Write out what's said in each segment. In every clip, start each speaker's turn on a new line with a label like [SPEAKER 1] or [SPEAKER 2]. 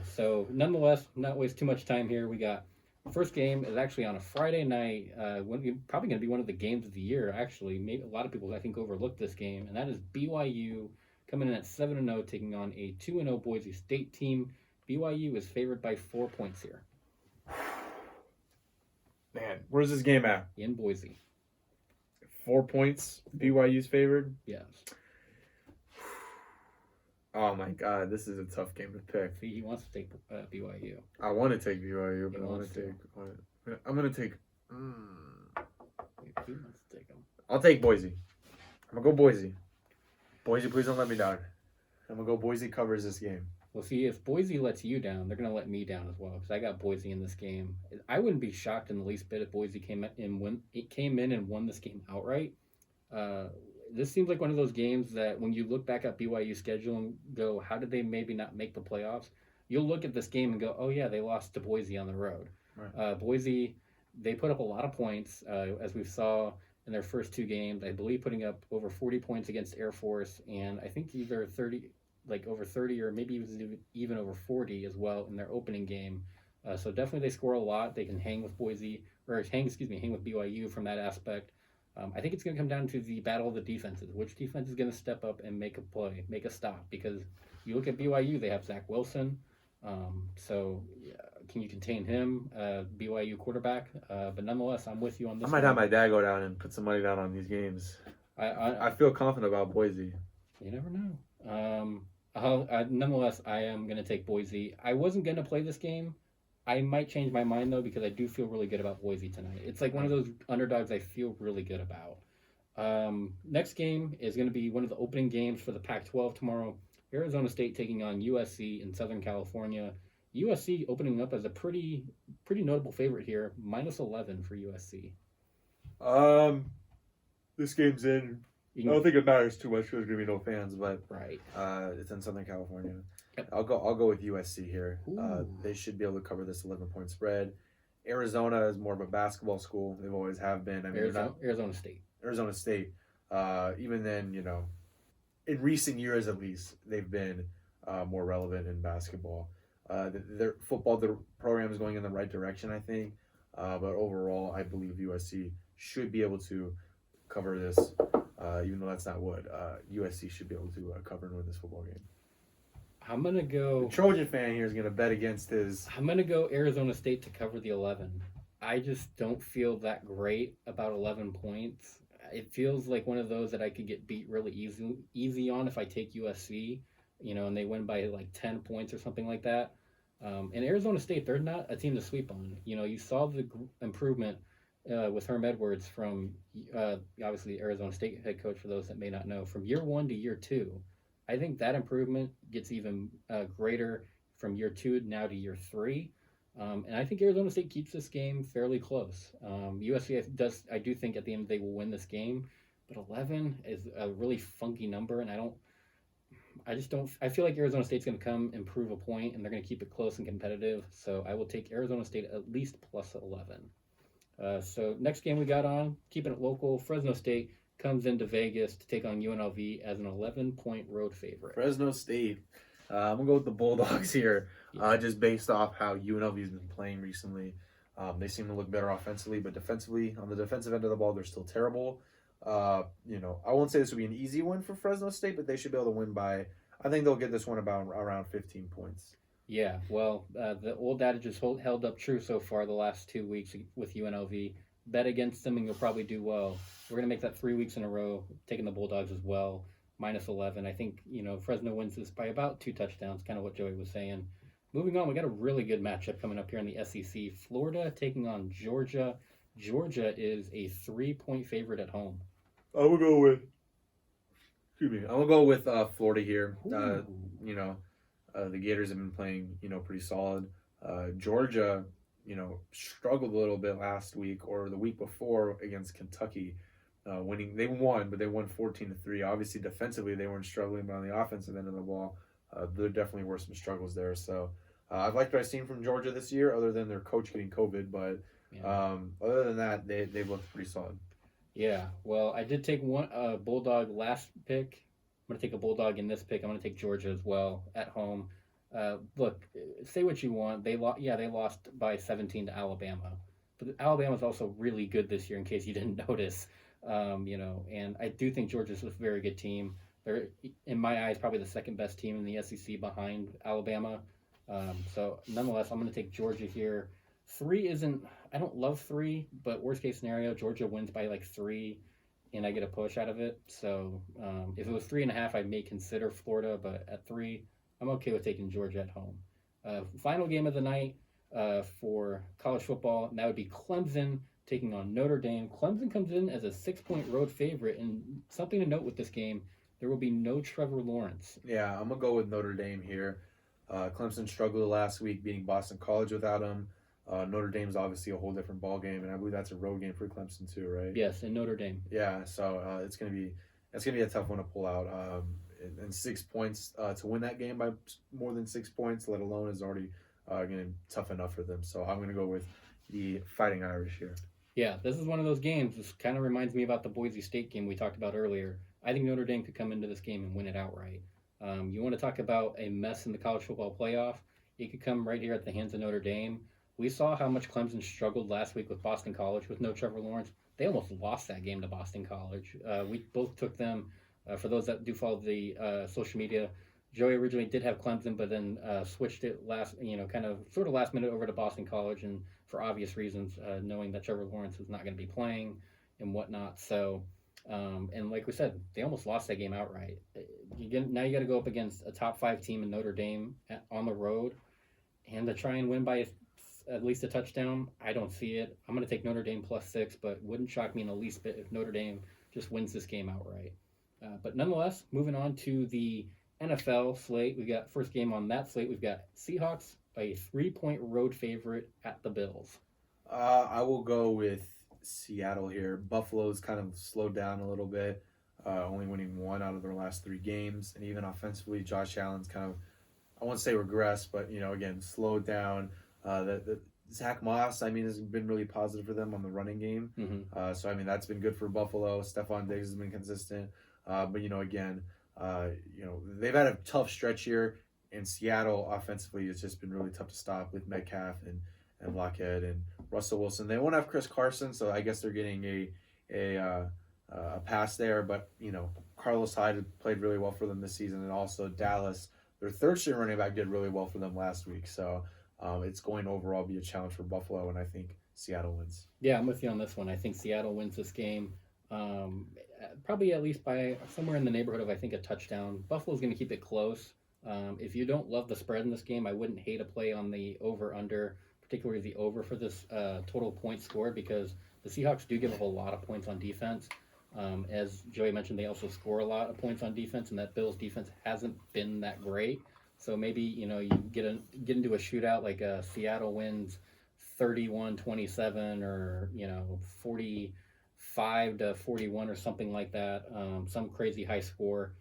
[SPEAKER 1] So nonetheless, not waste too much time here. We got first game is actually on a Friday night. Probably going to be one of the games of the year. Actually, maybe a lot of people I think overlooked this game, and that is BYU coming in at 7-0, taking on a 2-0 Boise State team. BYU is favored by 4 points here
[SPEAKER 2] Man, where's this game at?
[SPEAKER 1] in Boise.
[SPEAKER 2] 4 points. BYU's favored.
[SPEAKER 1] Yes.
[SPEAKER 2] Oh my God, this is a tough game to pick.
[SPEAKER 1] See, he wants to take BYU.
[SPEAKER 2] I want to take BYU, but
[SPEAKER 1] He
[SPEAKER 2] I want
[SPEAKER 1] wants
[SPEAKER 2] to
[SPEAKER 1] to.
[SPEAKER 2] take. I'm gonna take.
[SPEAKER 1] He wants to take him.
[SPEAKER 2] I'll take Boise. I'm gonna go Boise. Boise, please don't let me down. I'm gonna go Boise covers this game.
[SPEAKER 1] Well, see, if Boise lets you down, they're going to let me down as well because I got Boise in this game. I wouldn't be shocked in the least bit if Boise came in and won this game outright. This seems like one of those games that when you look back at BYU's schedule and go, how did they maybe not make the playoffs? You'll look at this game and go, oh yeah, they lost to Boise on the road.
[SPEAKER 2] Right.
[SPEAKER 1] Boise, they put up a lot of points as we saw in their first two games. I believe putting up over 40 points against Air Force, and I think either 30 like over 30 or maybe even over 40 as well in their opening game. So definitely they score a lot. They can hang with hang with BYU from that aspect. I think it's going to come down to the battle of the defenses. Which defense is going to step up and make a play, make a stop? Because you look at BYU, they have Zach Wilson. So yeah, can you contain him, BYU quarterback? But nonetheless, I'm with you on this.
[SPEAKER 2] I might have my dad go down and put some money down on these games. I feel confident about Boise.
[SPEAKER 1] You never know. Nonetheless, I am going to take Boise. I wasn't going to play this game. I might change my mind, though, because I do feel really good about Boise tonight. It's like one of those underdogs I feel really good about. Next game is going to be one of the opening games for the Pac-12 tomorrow. Arizona State taking on USC in Southern California. USC opening up as a pretty notable favorite here, -11 for USC.
[SPEAKER 2] This game's in. I don't think it matters too much because there's gonna be no fans, but
[SPEAKER 1] Right.
[SPEAKER 2] It's in Southern California.
[SPEAKER 1] Yep.
[SPEAKER 2] I'll go with USC here.
[SPEAKER 1] Ooh.
[SPEAKER 2] They should be able to cover this 11-point spread. Arizona is more of a basketball school. They've always have been. I mean,
[SPEAKER 1] Arizona State.
[SPEAKER 2] Arizona State. Even then, in recent years at least, they've been more relevant in basketball. Their program is going in the right direction, I think. But overall, I believe USC should be able to cover this. Even though that's not what USC should be able to cover and win this football game.
[SPEAKER 1] I'm gonna go.
[SPEAKER 2] The Trojan fan here is gonna bet against his.
[SPEAKER 1] I'm gonna go Arizona State to cover the 11. I just don't feel that great about 11 points. It feels like one of those that I could get beat really easy on if I take USC, and they win by like 10 points or something like that. And Arizona State, they're not a team to sleep on. You saw the improvement with Herm Edwards from obviously Arizona State head coach, for those that may not know, from year 1 to year 2. I think that improvement gets even greater from year 2 now to year 3. And I think Arizona State keeps this game fairly close. USC I do think at the end they will win this game, but 11 is a really funky number, and I feel like Arizona State's going to come improve a point, and they're going to keep it close and competitive. So I will take Arizona State at least +11. So next game we got on, keeping it local, Fresno State comes into Vegas to take on UNLV as an 11-point road favorite.
[SPEAKER 2] Fresno State. I'm going to go with the Bulldogs here, just based off how UNLV's been playing recently. They seem to look better offensively, but defensively, on the defensive end of the ball, they're still terrible. I won't say this will be an easy win for Fresno State, but they should be able to win by, I think they'll get this one about around 15 points.
[SPEAKER 1] Yeah, well, the old adage has held up true so far the last 2 weeks with UNLV. Bet against them and you'll probably do well. We're going to make that 3 weeks in a row, taking the Bulldogs as well, -11. I think, Fresno wins this by about 2 touchdowns, kind of what Joey was saying. Moving on, we got a really good matchup coming up here in the SEC. Florida taking on Georgia. Georgia is a 3-point favorite at home.
[SPEAKER 2] I'm going to go with Florida here. The Gators have been playing, pretty solid. Georgia, struggled a little bit last week or the week before against Kentucky, winning. They won, but they won 14-3. Obviously, defensively, they weren't struggling, but on the offensive end of the ball, there definitely were some struggles there. So I've liked what I've seen from Georgia this year, other than their coach getting COVID. But other than that, they've looked pretty solid.
[SPEAKER 1] Yeah, well, I did take one Bulldog last pick. I'm going to take a Bulldog in this pick. I'm going to take Georgia as well at home. Look, say what you want. Yeah, they lost by 17 to Alabama, but Alabama's also really good this year. In case you didn't notice, and I do think Georgia's a very good team. They're, in my eyes, probably the second best team in the SEC behind Alabama. So nonetheless, I'm going to take Georgia here. Three isn't. I don't love three, but worst case scenario, Georgia wins by like three, and I get a push out of it. So if it was 3.5, I may consider Florida, but at three, I'm okay with taking Georgia at home. Final game of the night for college football, and that would be Clemson taking on Notre Dame. Clemson comes in as a 6-point road favorite, and something to note with this game, there will be no Trevor Lawrence.
[SPEAKER 2] Yeah, I'm gonna go with Notre Dame here. Clemson struggled last week beating Boston College without him. Notre Dame's obviously a whole different ball game, and I believe that's a road game for Clemson too, right?
[SPEAKER 1] Yes, in Notre Dame.
[SPEAKER 2] Yeah, so it's gonna be a tough one to pull out. And 6 points to win that game by more than 6 points, let alone, is already going to be tough enough for them. So I'm going to go with the Fighting Irish here.
[SPEAKER 1] Yeah, this is one of those games. This kind of reminds me about the Boise State game we talked about earlier. I think Notre Dame could come into this game and win it outright. You want to talk about a mess in the college football playoff? It could come right here at the hands of Notre Dame. We saw how much Clemson struggled last week with Boston College with no Trevor Lawrence. They almost lost that game to Boston College. We both took them. For those that do follow the social media, Joey originally did have Clemson, but then switched it kind of sort of last minute over to Boston College, and for obvious reasons, knowing that Trevor Lawrence was not going to be playing and whatnot. So, and like we said, they almost lost that game outright. Now you got to go up against a top 5 team in Notre Dame on the road, and to try and win by at least a touchdown. I don't see it. I'm going to take Notre Dame +6, but wouldn't shock me in the least bit if Notre Dame just wins this game outright. But nonetheless, moving on to the NFL slate, we got first game on that slate. We've got Seahawks, a 3-point road favorite at the Bills.
[SPEAKER 2] I will go with Seattle here. Buffalo's kind of slowed down a little bit, only winning 1 out of their last 3 games, and even offensively, Josh Allen's kind of, I won't say regressed, but again, slowed down. The Zach Moss, has been really positive for them on the running game.
[SPEAKER 1] Mm-hmm.
[SPEAKER 2] So that's been good for Buffalo. Stephon Diggs has been consistent. But again, they've had a tough stretch here, and Seattle offensively has just been really tough to stop with Metcalf and Lockhead and Russell Wilson. They won't have Chris Carson, so I guess they're getting a pass there. But Carlos Hyde played really well for them this season, and also Dallas, their third-string running back, did really well for them last week. So it's going to overall be a challenge for Buffalo, and I think Seattle wins.
[SPEAKER 1] Yeah, I'm with you on this one. I think Seattle wins this game. Probably at least by somewhere in the neighborhood of, I think, a touchdown. Buffalo's going to keep it close. If you don't love the spread in this game, I wouldn't hate a play on the over-under, particularly the over for this total point score, because the Seahawks do give up a lot of points on defense. As Joey mentioned, they also score a lot of points on defense, and that Bills defense hasn't been that great. So maybe you get into a shootout like Seattle wins 31-27 or 45-41 or something like that, some crazy high score.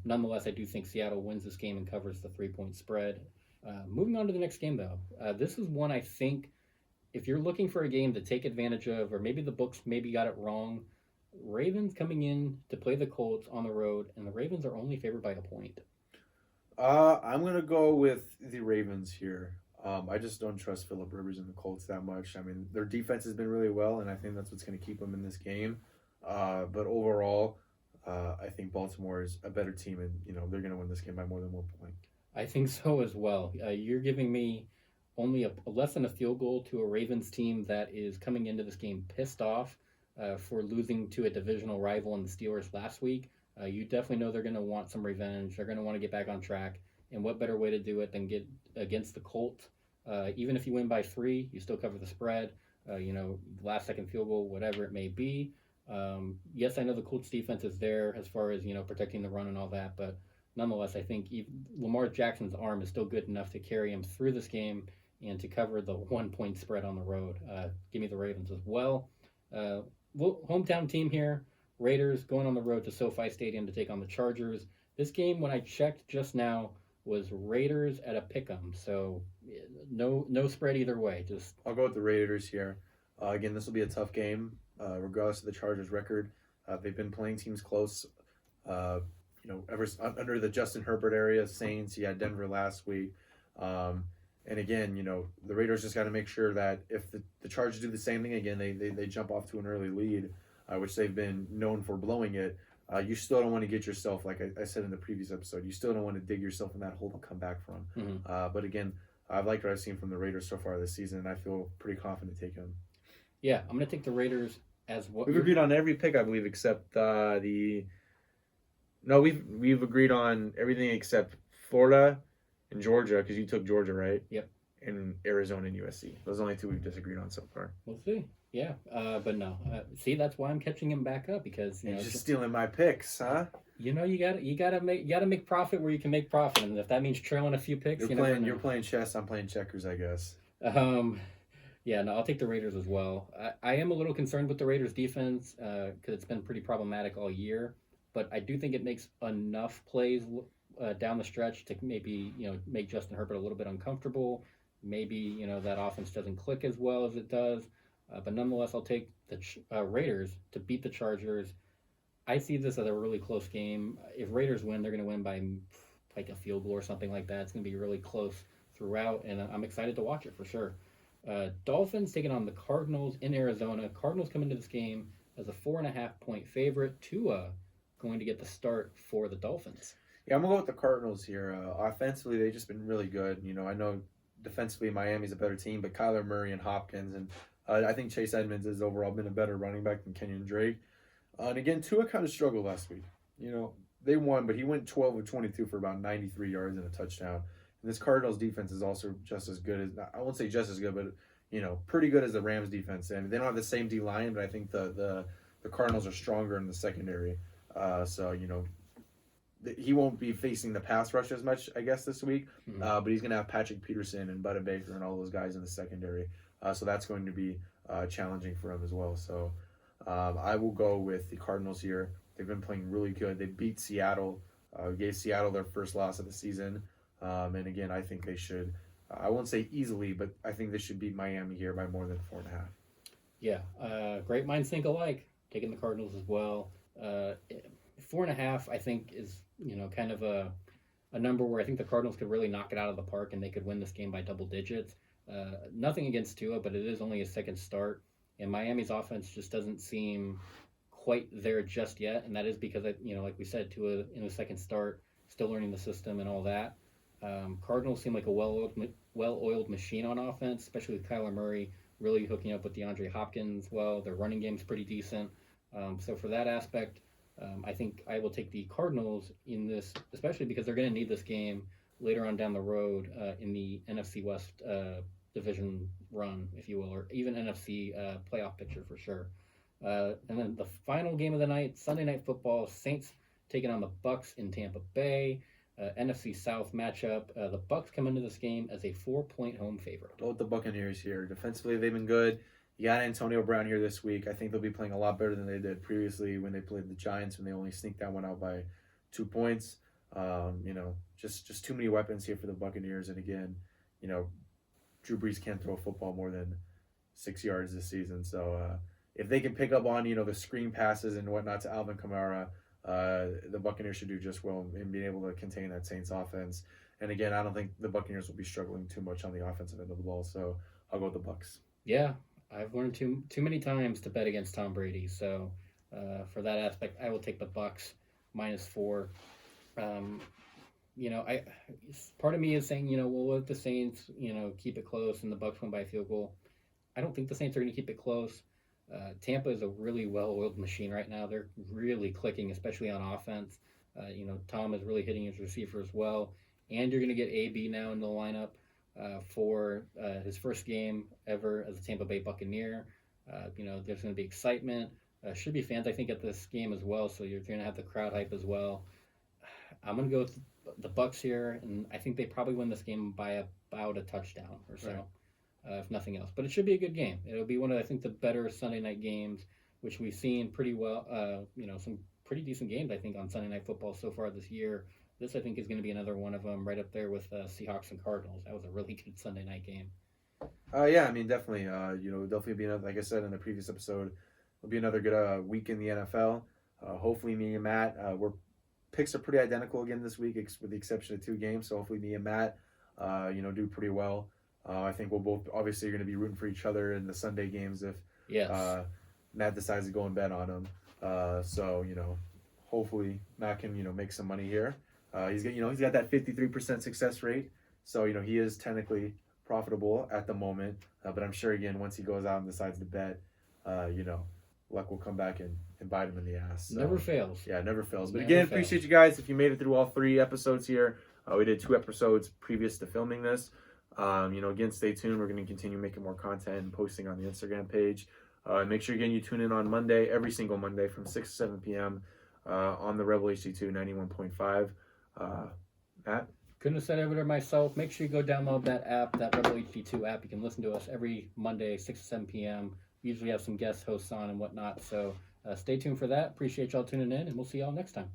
[SPEAKER 1] Nonetheless, I do think Seattle wins this game and covers the 3-point spread. Moving on to the next game, though, this is one I think if you're looking for a game to take advantage of, or maybe the books maybe got it wrong, Ravens coming in to play the Colts on the road, and the Ravens are only favored by a point.
[SPEAKER 2] I'm going to go with the Ravens here. I just don't trust Phillip Rivers and the Colts that much. Their defense has been really well, and I think that's what's going to keep them in this game. But overall, I think Baltimore is a better team, and they're going to win this game by more than 1 point.
[SPEAKER 1] I think so as well. You're giving me only a less than a field goal to a Ravens team that is coming into this game pissed off for losing to a divisional rival in the Steelers last week. You definitely know they're going to want some revenge. They're going to want to get back on track. And what better way to do it than get against the Colts? Even if you win by 3, you still cover the spread. Last second field goal, whatever it may be. Yes, I know the Colts defense is there as far as protecting the run and all that, but nonetheless, I think Lamar Jackson's arm is still good enough to carry him through this game and to cover the 1-point spread on the road. Give me the Ravens as well. Hometown team here. Raiders going on the road to SoFi Stadium to take on the Chargers. This game, when I checked just now, was Raiders at a pick'em, so no spread either way.
[SPEAKER 2] I'll go with the Raiders here. Again, this will be a tough game, regardless of the Chargers' record. They've been playing teams close under the Justin Herbert area. Saints, you had Denver last week. And again, the Raiders just got to make sure that if the Chargers do the same thing again, they jump off to an early lead, which they've been known for blowing it. You still don't want to get yourself, like I said in the previous episode, you still don't want to dig yourself in that hole to come back from.
[SPEAKER 1] Mm-hmm.
[SPEAKER 2] But again, I've liked what I've seen from the Raiders so far this season, and I feel pretty confident taking them.
[SPEAKER 1] Yeah, I'm going to take the Raiders as what
[SPEAKER 2] we've agreed on every pick, I believe, except we've agreed on everything except Florida and Georgia, because you took Georgia, right?
[SPEAKER 1] Yep.
[SPEAKER 2] And Arizona and USC. Those are the only two we've disagreed on so far.
[SPEAKER 1] We'll see. Yeah, but no. See, that's why I'm catching him back up, because
[SPEAKER 2] you're just stealing my picks, huh?
[SPEAKER 1] You gotta make profit where you can make profit, and if that means trailing a few picks,
[SPEAKER 2] you're playing chess. I'm playing checkers, I guess.
[SPEAKER 1] Yeah, no, I'll take the Raiders as well. I am a little concerned with the Raiders defense because it's been pretty problematic all year, but I do think it makes enough plays down the stretch to maybe make Justin Herbert a little bit uncomfortable. Maybe that offense doesn't click as well as it does, but nonetheless, I'll take the Raiders to beat the Chargers. I see this as a really close game. If Raiders win, they're going to win by like a field goal or something like that. It's going to be really close throughout, and I'm excited to watch it for sure. Dolphins taking on the Cardinals in Arizona. Cardinals come into this game as a 4.5-point favorite. Tua going to get the start for the Dolphins.
[SPEAKER 2] Yeah, I'm going to go with the Cardinals here. Offensively, they've just been really good. I know defensively Miami's a better team, but Kyler Murray and Hopkins, and I think Chase Edmonds has overall been a better running back than Kenyon Drake. And again, Tua kind of struggled last week. They won, but he went 12 of 22 for about 93 yards and a touchdown. And this Cardinals defense is also just as good as, I won't say just as good, but pretty good as the Rams defense. And they don't have the same D line, but I think the Cardinals are stronger in the secondary. So he won't be facing the pass rush as much, I guess, this week.
[SPEAKER 1] Mm-hmm.
[SPEAKER 2] But he's going to have Patrick Peterson and Budda Baker and all those guys in the secondary. So that's going to be challenging for him as well. So I will go with the Cardinals here. They've been playing really good. They beat Seattle, gave Seattle their first loss of the season. And again, I think they should, I won't say easily, but I think they should beat Miami here by more than 4.5.
[SPEAKER 1] Yeah, great minds think alike. Taking the Cardinals as well. 4.5, I think, is kind of a number where I think the Cardinals could really knock it out of the park and they could win this game by double digits. Nothing against Tua, but it is only his second start, and Miami's offense just doesn't seem quite there just yet, and that is because like we said, Tua in his second start, still learning the system and all that. Cardinals seem like a well-oiled machine on offense, especially with Kyler Murray really hooking up with DeAndre Hopkins well. Their running game's pretty decent. So for that aspect, I think I will take the Cardinals in this, especially because they're going to need this game later on down the road in the NFC West division run, if you will, or even NFC playoff picture for sure. And then the final game of the night, Sunday Night Football, Saints taking on the Bucs in Tampa Bay. NFC South matchup. The Bucs come into this game as a 4-point home favorite.
[SPEAKER 2] Go with the Buccaneers here. Defensively, they've been good. You got Antonio Brown here this week. I think they'll be playing a lot better than they did previously when they played the Giants, when they only sneaked that one out by 2 points. Just too many weapons here for the Buccaneers. And again, Drew Brees can't throw a football more than 6 yards this season. So if they can pick up on, the screen passes and whatnot to Alvin Kamara, the Buccaneers should do just well in being able to contain that Saints offense. And again, I don't think the Buccaneers will be struggling too much on the offensive end of the ball. So I'll go with the Bucs.
[SPEAKER 1] Yeah, I've learned too many times to bet against Tom Brady. So for that aspect, I will take the Bucs -4. Part of me is saying, we'll let the Saints, keep it close and the Bucs win by a field goal. I don't think the Saints are going to keep it close. Tampa is a really well-oiled machine right now. They're really clicking, especially on offense. Tom is really hitting his receivers well. And you're going to get AB now in the lineup for his first game ever as a Tampa Bay Buccaneer. There's going to be excitement. Should be fans, I think, at this game as well. So you're going to have the crowd hype as well. I'm going to go with the Bucs here, and I think they probably win this game by about a touchdown or so. Right. If nothing else. But it should be a good game. It'll be one of, I think, the better Sunday night games, which we've seen pretty well, some pretty decent games, I think, on Sunday Night Football so far this year. This, I think, is going to be another one of them right up there with Seahawks and Cardinals. That was a really good Sunday night game.
[SPEAKER 2] Yeah, I mean, definitely. Definitely be another, like I said in the previous episode, it'll be another good week in the NFL. Hopefully, me and Matt, we're picks are pretty identical again this week, with the exception of 2 games. So hopefully me and Matt, do pretty well. I think we'll both obviously going to be rooting for each other in the Sunday games if Matt decides to go and bet on them. So hopefully Matt can make some money here. He's got that 53% success rate, so he is technically profitable at the moment. But I'm sure again once he goes out and decides to bet, luck will come back and bite him in the ass. So,
[SPEAKER 1] never fails.
[SPEAKER 2] Yeah, it never fails. But
[SPEAKER 1] Never
[SPEAKER 2] again,
[SPEAKER 1] fails.
[SPEAKER 2] appreciate you guys if you made it through all 3 episodes here. We did 2 episodes previous to filming this. Again, stay tuned. We're going to continue making more content and posting on the Instagram page. Make sure again you tune in on Monday, every single Monday from 6 to 7 p.m. On the Rebel HD2 91.5. Matt?
[SPEAKER 1] Couldn't have said it better myself. Make sure you go download that app, that Rebel HD2 app. You can listen to us every Monday, 6 to 7 p.m. Usually have some guest hosts on and whatnot. So stay tuned for that. Appreciate y'all tuning in, and we'll see y'all next time.